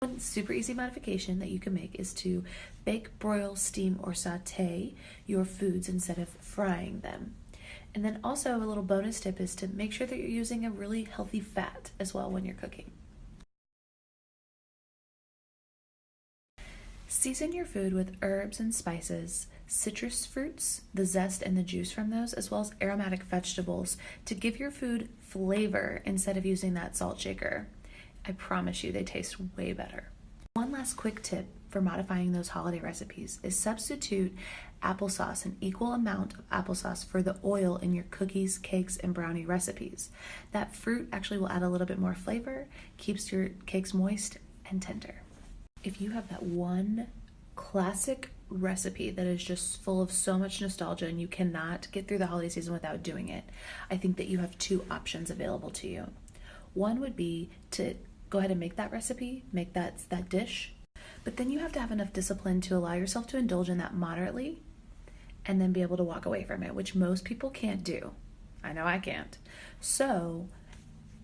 One super easy modification that you can make is to bake, broil, steam, or saute your foods instead of frying them. And then also a little bonus tip is to make sure that you're using a really healthy fat as well when you're cooking. Season your food with herbs and spices, citrus fruits, the zest and the juice from those, as well as aromatic vegetables to give your food flavor instead of using that salt shaker. I promise you they taste way better. One last quick tip for modifying those holiday recipes is substitute applesauce, an equal amount of applesauce for the oil in your cookies, cakes, and brownie recipes. That fruit actually will add a little bit more flavor, keeps your cakes moist and tender. If you have that one classic recipe that is just full of so much nostalgia and you cannot get through the holiday season without doing it, I think that you have two options available to you. One would be to go ahead and make that recipe, make that dish, but then you have to have enough discipline to allow yourself to indulge in that moderately and then be able to walk away from it, which most people can't do. I know I can't. So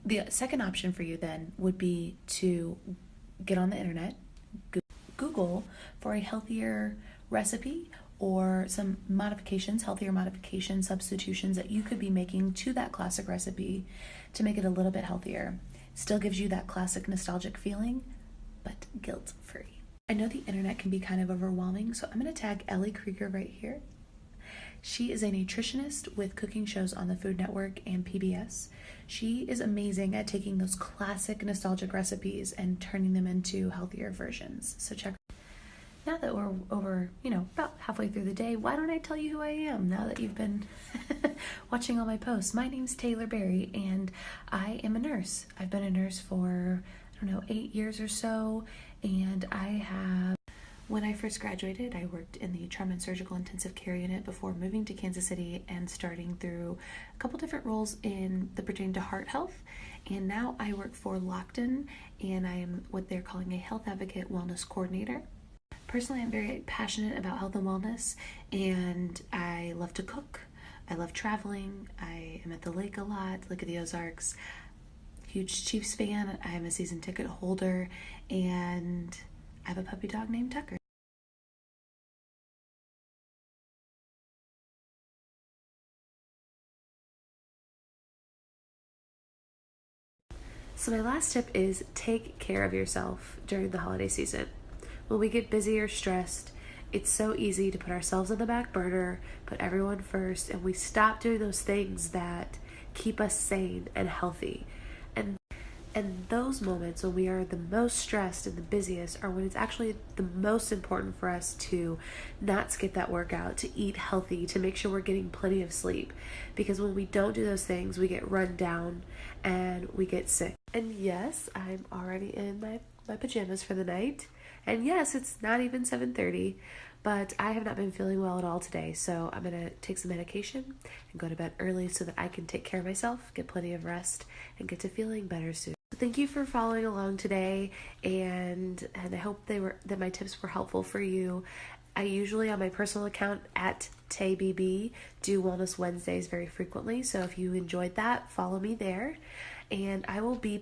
the second option for you then would be to get on the internet, Google for a healthier recipe or some modifications, healthier modification substitutions that you could be making to that classic recipe to make it a little bit healthier. Still gives you that classic nostalgic feeling, but guilt-free. I know the internet can be kind of overwhelming, so I'm going to tag Ellie Krieger right here. She is a nutritionist with cooking shows on the Food Network and PBS. She is amazing at taking those classic nostalgic recipes and turning them into healthier versions. So check. Now that we're over, about halfway through the day, why don't I tell you who I am now that you've been watching all my posts? My name's Taylor Berry, and I am a nurse. I've been a nurse for, 8 years or so, and when I first graduated, I worked in the trauma and surgical intensive care unit before moving to Kansas City and starting through a couple different roles in the pertaining to heart health. And now I work for Lockton, and I am what they're calling a health advocate wellness coordinator. Personally, I'm very passionate about health and wellness, and I love to cook. I love traveling. I am at the lake a lot, Lake of the Ozarks. Huge Chiefs fan. I'm a season ticket holder, and I have a puppy dog named Tucker. So my last tip is take care of yourself during the holiday season. When we get busy or stressed, it's so easy to put ourselves on the back burner, put everyone first, and we stop doing those things that keep us sane and healthy. And those moments when we are the most stressed and the busiest are when it's actually the most important for us to not skip that workout, to eat healthy, to make sure we're getting plenty of sleep. Because when we don't do those things, we get run down and we get sick. And yes, I'm already in my pajamas for the night. And yes, it's not even 7:30, but I have not been feeling well at all today. So I'm going to take some medication and go to bed early so that I can take care of myself, get plenty of rest, and get to feeling better soon. Thank you for following along today, and I hope that my tips were helpful for you. I usually, on my personal account at TayBB, do Wellness Wednesdays very frequently, so if you enjoyed that, follow me there, and I will be